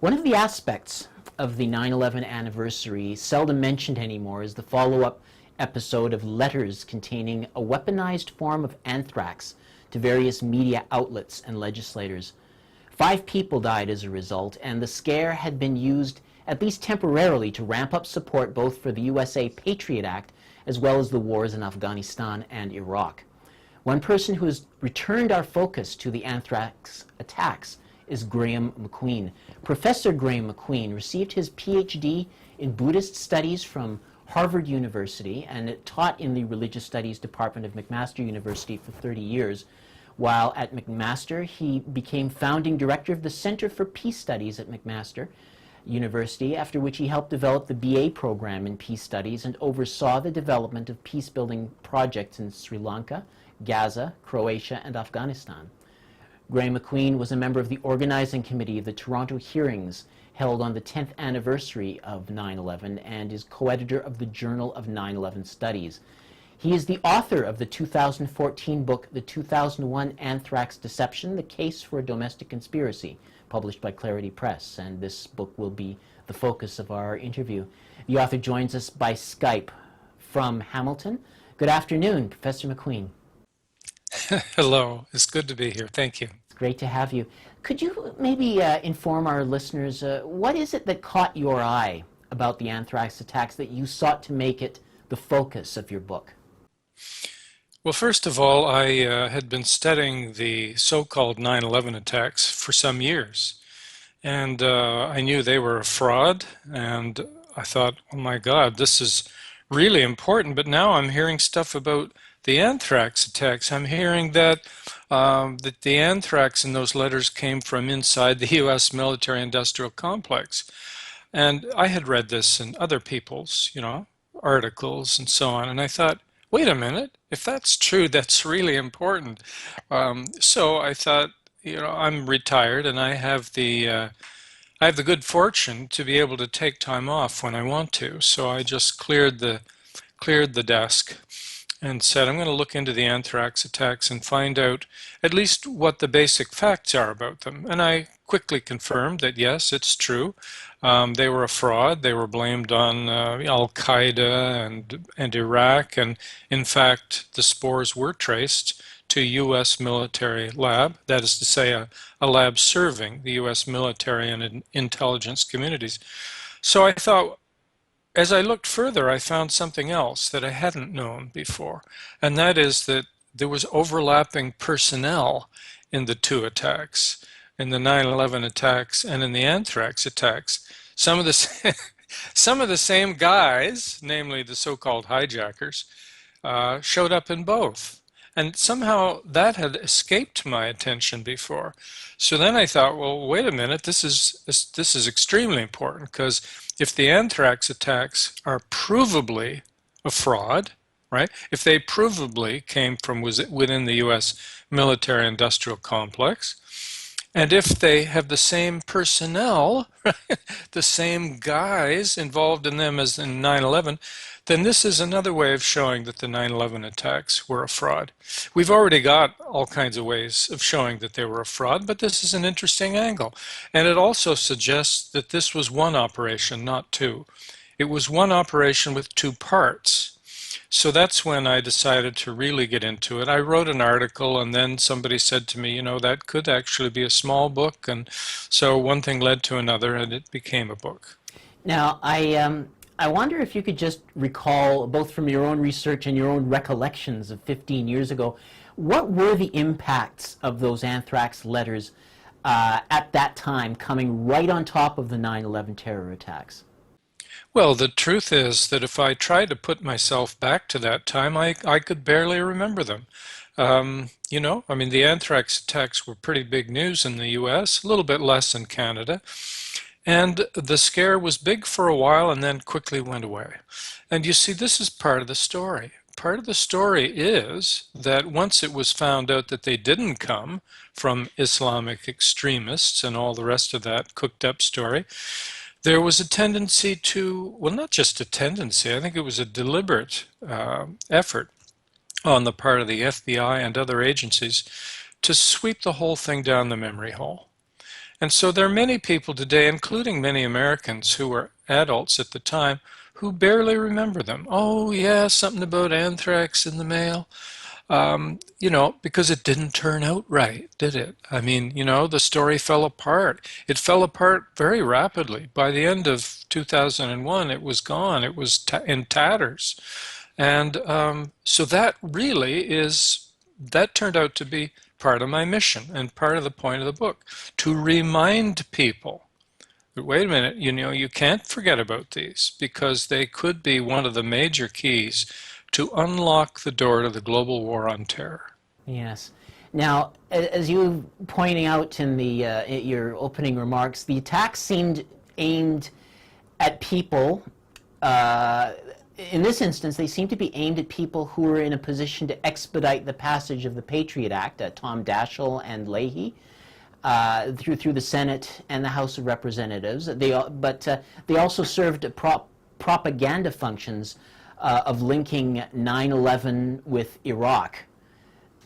One of the aspects of the 9/11 anniversary seldom mentioned anymore is the follow-up episode of letters containing a weaponized form of anthrax to various media outlets and legislators. 5 people died as a result, and the scare had been used at least temporarily to ramp up support both for the USA Patriot Act as well as the wars in Afghanistan and Iraq. One person who has returned our focus to the anthrax attacks is Graeme MacQueen. Professor Graeme MacQueen received his PhD in Buddhist studies from Harvard University and taught in the Religious Studies Department of McMaster University for 30 years. While at McMaster, he became founding director of the Center for Peace Studies at McMaster University, after which he helped develop the BA program in Peace Studies and oversaw the development of peace-building projects in Sri Lanka, Gaza, Croatia, and Afghanistan. Graeme MacQueen was a member of the organizing committee of the Toronto hearings held on the 10th anniversary of 9/11 and is co-editor of the Journal of 9/11 Studies. He is the author of the 2014 book, The 2001 Anthrax Deception, The Case for a Domestic Conspiracy, published by Clarity Press, and this book will be the focus of our interview. The author joins us by Skype from Hamilton. Good afternoon, Professor MacQueen. Hello, it's good to be here. Thank you. It's great to have you. Could you maybe inform our listeners, what is it that caught your eye about the anthrax attacks that you sought to make it the focus of your book? Well, first of all, I had been studying the so-called 9/11 attacks for some years, and I knew they were a fraud, and I thought, oh my God, this is really important, but now I'm hearing stuff about the anthrax attacks. I'm hearing that that the anthrax in those letters came from inside the U.S. military-industrial complex. And I had read this in other people's, articles and so on, and I thought, wait a minute, if that's true, that's really important. So I thought, I'm retired, and I have the good fortune to be able to take time off when I want to. So I just cleared the desk and said, I'm going to look into the anthrax attacks and find out at least what the basic facts are about them. And I quickly confirmed that, yes, it's true. They were a fraud. They were blamed on Al-Qaeda and Iraq. And in fact, the spores were traced to a U.S. military lab, that is to say, a lab serving the U.S. military and intelligence communities. So I thought, as I looked further, I found something else that I hadn't known before, and that is that there was overlapping personnel in the two attacks, in the 9/11 attacks and in the anthrax attacks. Some of the same guys, namely the so-called hijackers, showed up in both. And somehow that had escaped my attention before. So then I thought, well, wait a minute, this is extremely important, because if the anthrax attacks are provably a fraud, right? If they provably came from within the U.S. military-industrial complex, and if they have the same personnel, right, the same guys involved in them as in 9/11, then this is another way of showing that the 9/11 attacks were a fraud. We've already got all kinds of ways of showing that they were a fraud, but this is an interesting angle. And it also suggests that this was one operation, not two. It was one operation with two parts. So that's when I decided to really get into it. I wrote an article, and then somebody said to me, that could actually be a small book. And so one thing led to another, and it became a book. Now, I wonder if you could just recall, both from your own research and your own recollections of 15 years ago, what were the impacts of those anthrax letters at that time, coming right on top of the 9/11 terror attacks? Well, the truth is that if I tried to put myself back to that time, I could barely remember them. The anthrax attacks were pretty big news in the U.S., a little bit less in Canada. And the scare was big for a while and then quickly went away. And you see, this is part of the story. Part of the story is that once it was found out that they didn't come from Islamic extremists and all the rest of that cooked up story, there was a tendency to, well, not just a tendency, I think it was a deliberate effort on the part of the FBI and other agencies to sweep the whole thing down the memory hole. And so there are many people today, including many Americans who were adults at the time, who barely remember them. Oh, yeah, something about anthrax in the mail. Because it didn't turn out right, did it? I mean, the story fell apart. It fell apart very rapidly. By the end of 2001, it was gone. It was in tatters. And so that turned out to be part of my mission and part of the point of the book, to remind people that, wait a minute, you can't forget about these because they could be one of the major keys to unlock the door to the global war on terror. Yes. Now, as you pointing out in your opening remarks, the attacks seemed aimed at people. In this instance, they seem to be aimed at people who were in a position to expedite the passage of the Patriot Act, Tom Daschle and Leahy, through the Senate and the House of Representatives. But they also served propaganda functions of linking 9/11 with Iraq.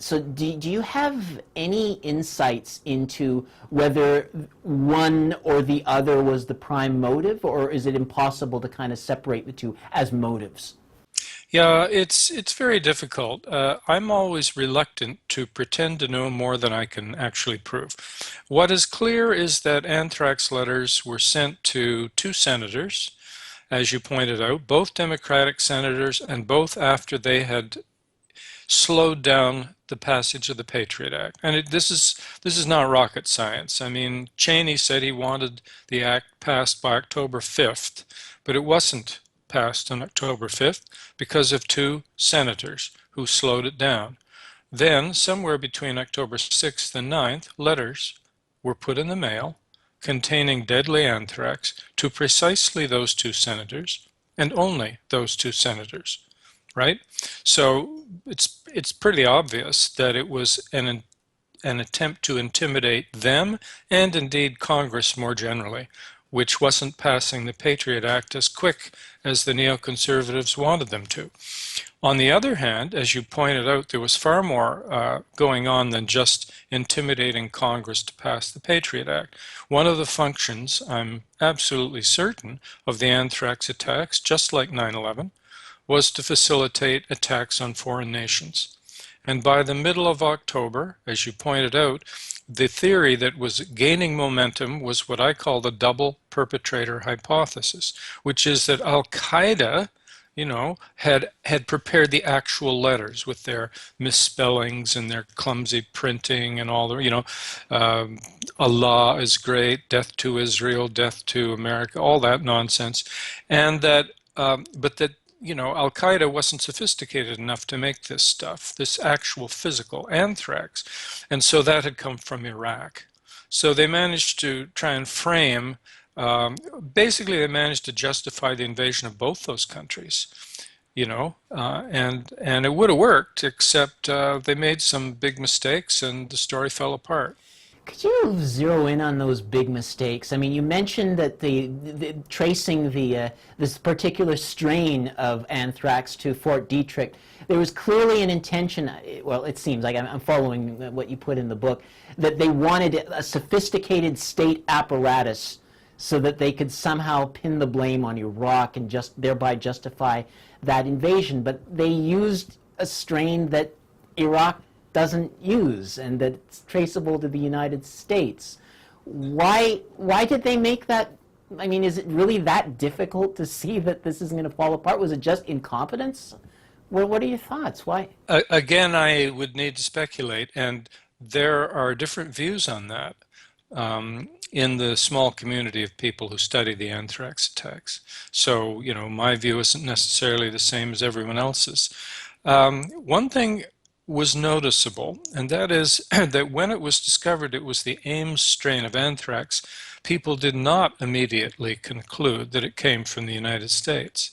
So do you have any insights into whether one or the other was the prime motive, or is it impossible to kind of separate the two as motives? Yeah, it's very difficult. I'm always reluctant to pretend to know more than I can actually prove. What is clear is that anthrax letters were sent to two senators, as you pointed out, both Democratic senators, and both after they had slowed down the passage of the Patriot Act. And this is not rocket science. I mean, Cheney said he wanted the act passed by October 5th, but it wasn't passed on October 5th because of two senators who slowed it down. Then, somewhere between October 6th and 9th, letters were put in the mail containing deadly anthrax to precisely those two senators, and only those two senators, right? So it's pretty obvious that it was an attempt to intimidate them, and indeed Congress more generally, which wasn't passing the Patriot Act as quick as the neoconservatives wanted them to. On the other hand, as you pointed out, there was far more going on than just intimidating Congress to pass the Patriot Act. One of the functions, I'm absolutely certain, of the anthrax attacks, just like 9/11, was to facilitate attacks on foreign nations. And by the middle of October, as you pointed out, the theory that was gaining momentum was what I call the double perpetrator hypothesis, which is that Al-Qaeda, had prepared the actual letters with their misspellings and their clumsy printing and all the, Allah is great, death to Israel, death to America, all that nonsense. And that, but that, Al-Qaeda wasn't sophisticated enough to make this stuff, this actual physical anthrax. And so that had come from Iraq. So they managed to try and frame, basically they managed to justify the invasion of both those countries, and it would have worked, except they made some big mistakes and the story fell apart. Could you zero in on those big mistakes? I mean, you mentioned that tracing this particular strain of anthrax to Fort Detrick, there was clearly an intention. Well, it seems like I'm following what you put in the book, that they wanted a sophisticated state apparatus so that they could somehow pin the blame on Iraq and just thereby justify that invasion. But they used a strain that Iraq doesn't use and that's traceable to the United States. Why did they make that? I mean, is it really that difficult to see that this isn't going to fall apart? Was it just incompetence? What are your thoughts? Why? Again, I would need to speculate, and there are different views on that in the small community of people who study the anthrax attacks. So, my view isn't necessarily the same as everyone else's. One thing was noticeable, and that is that when it was discovered it was the Ames strain of anthrax, people did not immediately conclude that it came from the United States.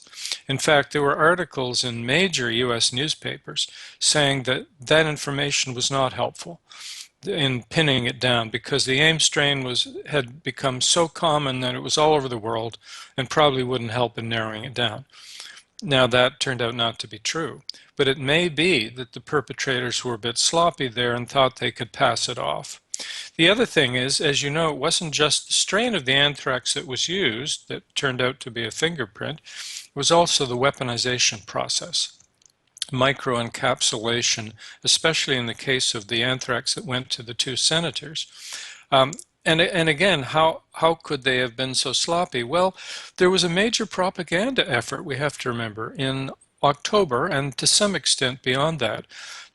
In fact, there were articles in major U.S. newspapers saying that that information was not helpful in pinning it down because the Ames strain had become so common that it was all over the world and probably wouldn't help in narrowing it down. Now, that turned out not to be true, but it may be that the perpetrators were a bit sloppy there and thought they could pass it off. The other thing is, as you know, it wasn't just the strain of the anthrax that was used that turned out to be a fingerprint, it was also the weaponization process. Microencapsulation, especially in the case of the anthrax that went to the two senators. Um, and again, how could they have been so sloppy? Well, there was a major propaganda effort, we have to remember, in October, and to some extent beyond that,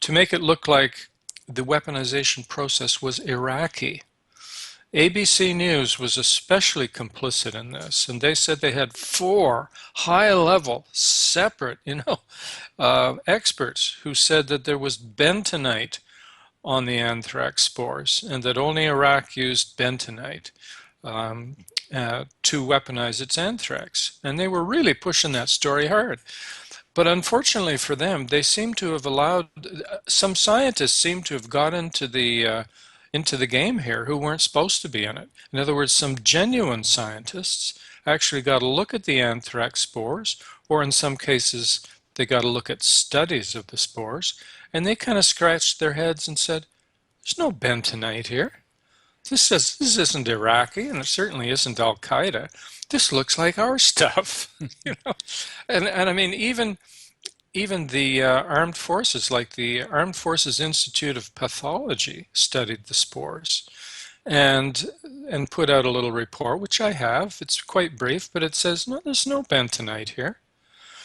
to make it look like the weaponization process was Iraqi. ABC News was especially complicit in this, and they said they had 4 high-level, separate, experts who said that there was bentonite on the anthrax spores, and that only Iraq used bentonite to weaponize its anthrax. And they were really pushing that story hard. But unfortunately for them, they seem to have allowed, some scientists seem to have got into the game here who weren't supposed to be in it. In other words, some genuine scientists actually got a look at the anthrax spores, or in some cases, they got a look at studies of the spores, and they kind of scratched their heads and said, there's no bentonite here. This isn't Iraqi, and it certainly isn't Al Qaeda. This looks like our stuff, you know. And I mean, even the armed forces, like the Armed Forces Institute of Pathology, studied the spores, and put out a little report, which I have. It's quite brief, but it says no, there's no bentonite here.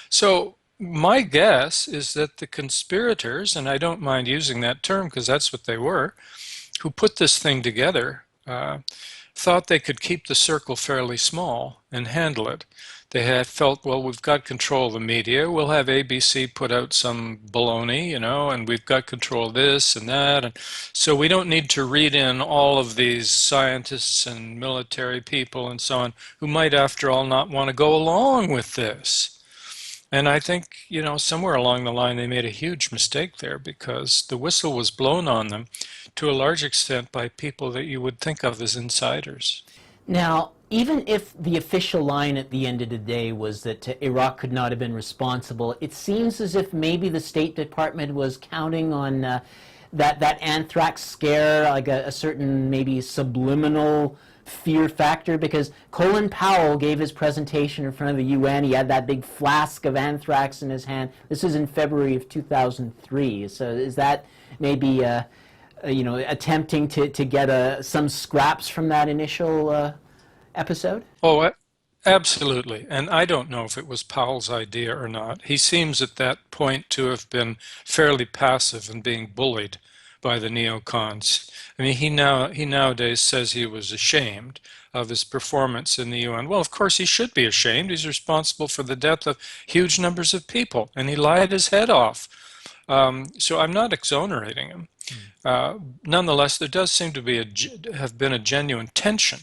So my guess is that the conspirators, and I don't mind using that term because that's what they were, who put this thing together, thought they could keep the circle fairly small and handle it. They had felt, well, we've got control of the media. We'll have ABC put out some baloney, you know, and we've got control of this and that. And so we don't need to read in all of these scientists and military people and so on who might, after all, not want to go along with this. And I think, you know, somewhere along the line they made a huge mistake there, because the whistle was blown on them to a large extent by people that you would think of as insiders. Now, even if the official line at the end of the day was that Iraq could not have been responsible, it seems as if maybe the State Department was counting on that anthrax scare, like a certain maybe subliminal fear factor, because Colin Powell gave his presentation in front of the UN. He had that big flask of anthrax in his hand. This is in February of 2003. So is that maybe attempting to get some scraps from that initial episode? Oh, absolutely. And I don't know if it was Powell's idea or not. He seems at that point to have been fairly passive and being bullied by the neocons. I mean, he nowadays says he was ashamed of his performance in the UN. Well, of course he should be ashamed. He's responsible for the death of huge numbers of people, and he lied his head off. So I'm not exonerating him. Nonetheless, there does seem to have been a genuine tension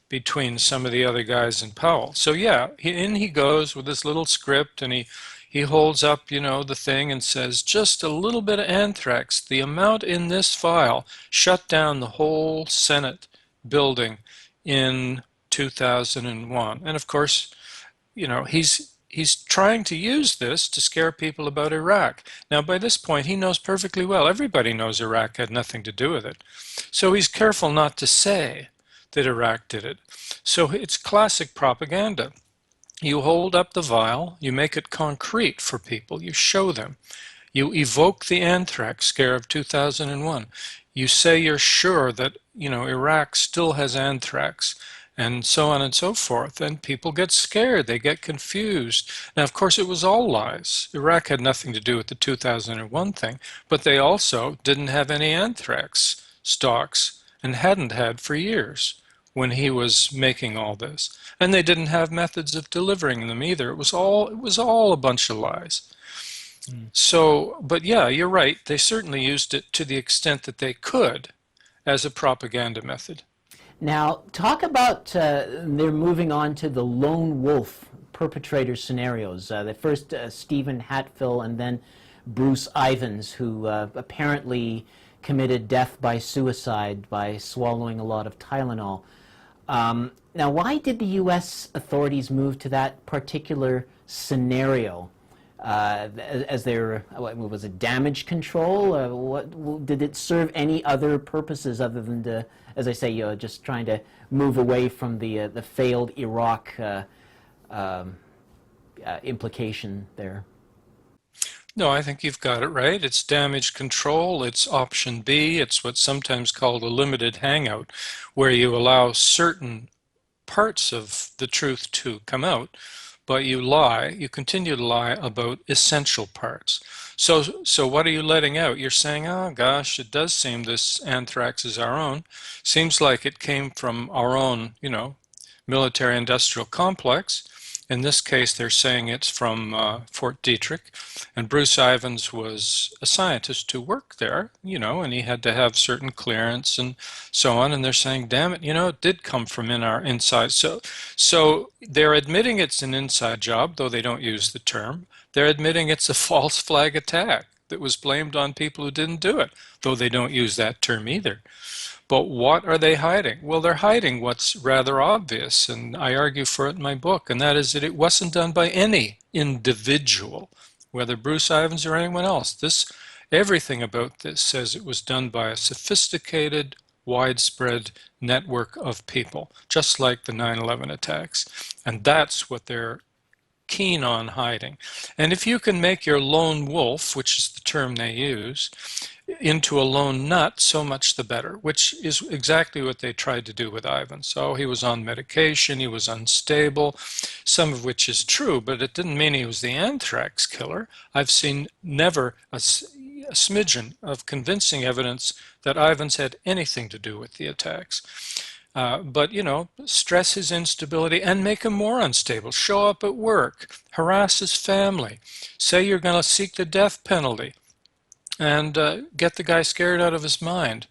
between some of the other guys and Powell. So yeah, he goes with this little script, and he holds up, you know, the thing and says, just a little bit of anthrax, the amount in this file shut down the whole Senate building in 2001. And of course, you know, he's trying to use this to scare people about Iraq. Now, by this point, he knows perfectly well, everybody knows Iraq had nothing to do with it. So he's careful not to say that Iraq did it. So it's classic propaganda. You hold up the vial, you make it concrete for people, you show them. You evoke the anthrax scare of 2001. You say you're sure that, you know, Iraq still has anthrax, and so on and so forth. And people get scared, they get confused. Now, of course, it was all lies. Iraq had nothing to do with the 2001 thing, but they also didn't have any anthrax stocks and hadn't had for years when he was making all this. And they didn't have methods of delivering them either. It was all a bunch of lies. So, but yeah, you're right. They certainly used it to the extent that they could as a propaganda method. Now, talk about they're moving on to the lone wolf perpetrator scenarios. The first Stephen Hatfill and then Bruce Ivans, who apparently committed death by suicide by swallowing a lot of Tylenol. Now, why did the U.S. authorities move to that particular scenario? as their, what was it, damage control? What did it serve any other purposes other than to, as I say, just trying to move away from the failed Iraq implication there? No, I think you've got it right. It's damage control. It's option B. It's what's sometimes called a limited hangout, where you allow certain parts of the truth to come out, but you continue to lie about essential parts. So what are you letting out? You're saying, oh gosh, it does seem this anthrax is our own. Seems like it came from our own, military industrial complex. In this case, they're saying it's from Fort Detrick, and Bruce Ivans was a scientist who worked there, and he had to have certain clearance and so on. And they're saying, damn it, it did come from in our inside. So they're admitting it's an inside job, though they don't use the term. They're admitting it's a false flag attack that was blamed on people who didn't do it, though they don't use that term either. But what are they hiding? Well, they're hiding what's rather obvious, and I argue for it in my book, and that is that it wasn't done by any individual, whether Bruce Ivans or anyone else. Everything about this says it was done by a sophisticated, widespread network of people, just like the 9/11 attacks. And that's what they're keen on hiding. And if you can make your lone wolf, which is the term they use, into a lone nut, so much the better, which is exactly what they tried to do with Ivan. So he was on medication, he was unstable, some of which is true, but it didn't mean he was the anthrax killer. I've seen never a smidgen of convincing evidence that Ivans had anything to do with the attacks. But, stress his instability and make him more unstable. Show up at work, harass his family, say you're going to seek the death penalty, and get the guy scared out of his mind,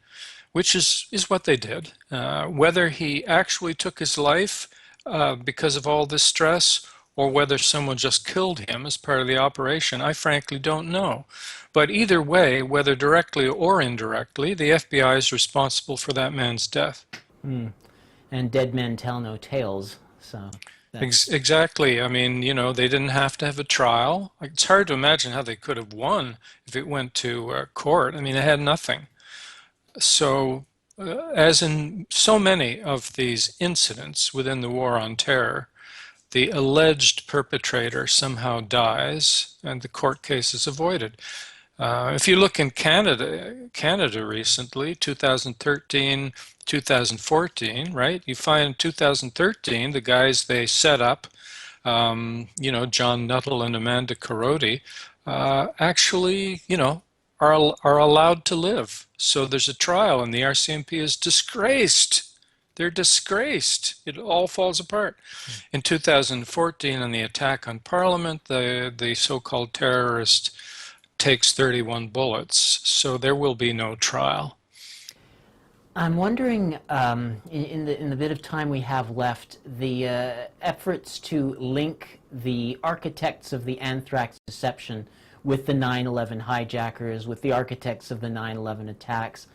which is what they did. Whether he actually took his life because of all this stress, or whether someone just killed him as part of the operation, I frankly don't know. But either way, whether directly or indirectly, the FBI is responsible for that man's death. Mm. And dead men tell no tales, so... Exactly. I mean, they didn't have to have a trial. It's hard to imagine how they could have won if it went to court. I mean, they had nothing. So, as in so many of these incidents within the War on Terror, the alleged perpetrator somehow dies and the court case is avoided. If you look in Canada recently, 2013, 2014, right? You find in 2013, the guys they set up, John Nuttall and Amanda Carodi, actually, are allowed to live. So there's a trial and the RCMP is disgraced. They're disgraced. It all falls apart. In 2014, on the attack on Parliament, the so-called terrorist takes 31 bullets, so there will be no trial. I'm wondering, in the bit of time we have left, the efforts to link the architects of the anthrax deception with the 9/11 hijackers, with the architects of the 9/11 attacks.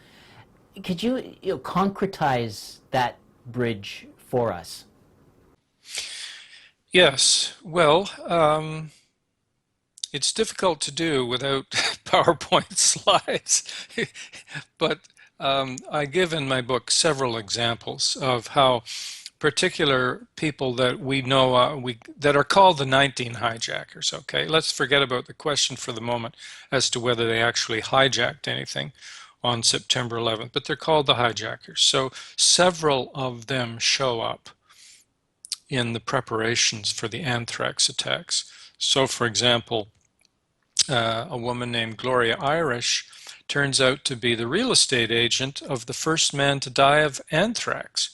Could you, concretize that bridge for us? Yes. Well, it's difficult to do without PowerPoint slides, but I give in my book several examples of how particular people that we know that are called the 19 hijackers. Okay, let's forget about the question for the moment as to whether they actually hijacked anything on September 11th, but they're called the hijackers. So several of them show up in the preparations for the anthrax attacks. So, for example, a woman named Gloria Irish turns out to be the real estate agent of the first man to die of anthrax.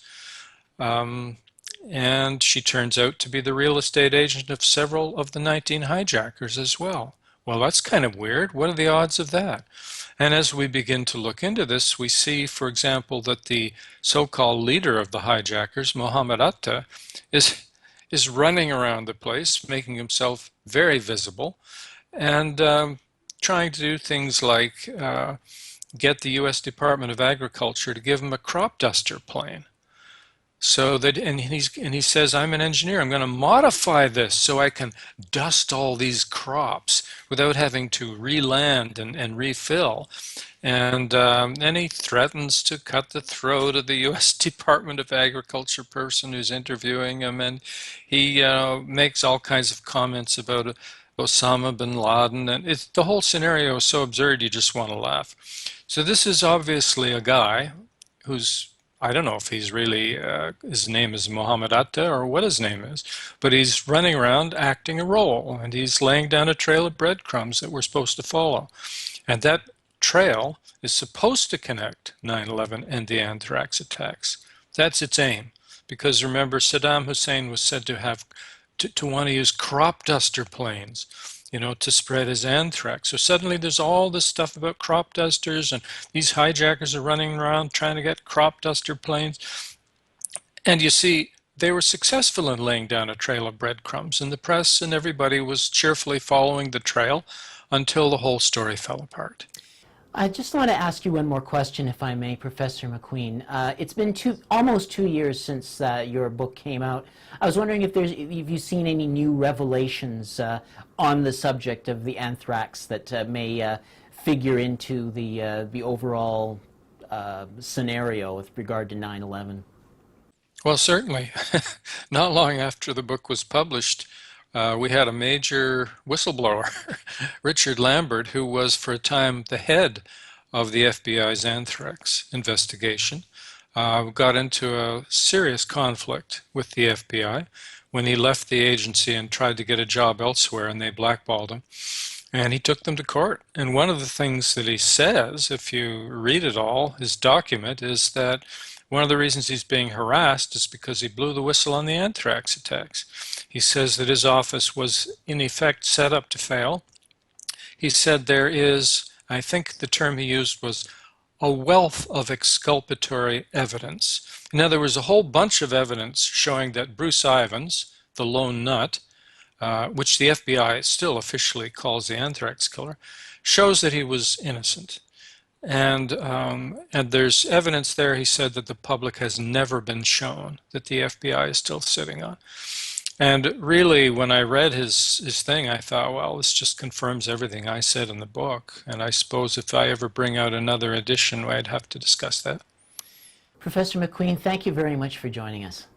And she turns out to be the real estate agent of several of the 19 hijackers as well. Well, that's kind of weird. What are the odds of that? And as we begin to look into this, we see, for example, that the so-called leader of the hijackers, Mohammed Atta, is running around the place, making himself very visible, and trying to do things like get the U.S. Department of Agriculture to give him a crop duster plane. So that, and he says, I'm an engineer. I'm going to modify this so I can dust all these crops without having to re-land and refill. And then he threatens to cut the throat of the U.S. Department of Agriculture person who's interviewing him, and he makes all kinds of comments about Osama bin Laden, and the whole scenario is so absurd you just want to laugh. So this is obviously a guy who's, I don't know if he's really, his name is Mohammed Atta or what his name is, but he's running around acting a role, and he's laying down a trail of breadcrumbs that we're supposed to follow. And that trail is supposed to connect 9/11 and the Anthrax attacks. That's its aim. Because remember, Saddam Hussein was said to have to want to use crop duster planes, to spread his anthrax. So suddenly there's all this stuff about crop dusters, and these hijackers are running around trying to get crop duster planes. And you see, they were successful in laying down a trail of breadcrumbs, and the press and everybody was cheerfully following the trail until the whole story fell apart. I just want to ask you one more question, if I may, Professor MacQueen. It's been almost 2 years since your book came out. I was wondering if you've seen any new revelations on the subject of the anthrax that may figure into the overall scenario with regard to 9/11. Well, certainly. Not long after the book was published, we had a major whistleblower, Richard Lambert, who was for a time the head of the FBI's anthrax investigation, got into a serious conflict with the FBI when he left the agency and tried to get a job elsewhere, and they blackballed him. And he took them to court. And one of the things that he says, if you read it all, his document, is that one of the reasons he's being harassed is because he blew the whistle on the anthrax attacks. He says that his office was in effect set up to fail. He said there is, I think the term he used was, a wealth of exculpatory evidence. Now, there was a whole bunch of evidence showing that Bruce Ivans, the lone nut, which the FBI still officially calls the anthrax killer, shows that he was innocent. And there's evidence there, he said, that the public has never been shown, that the FBI is still sitting on. And really, when I read his thing, I thought, well, this just confirms everything I said in the book. And I suppose if I ever bring out another edition, I'd have to discuss that. Professor MacQueen, thank you very much for joining us.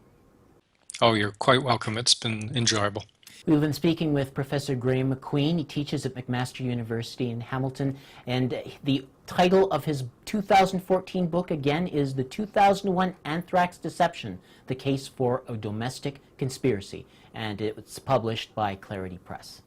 Oh, you're quite welcome. It's been enjoyable. We've been speaking with Professor Graeme MacQueen. He teaches at McMaster University in Hamilton, and the title of his 2014 book, again, is The 2001 Anthrax Deception, The Case for a Domestic Conspiracy, and it's published by Clarity Press.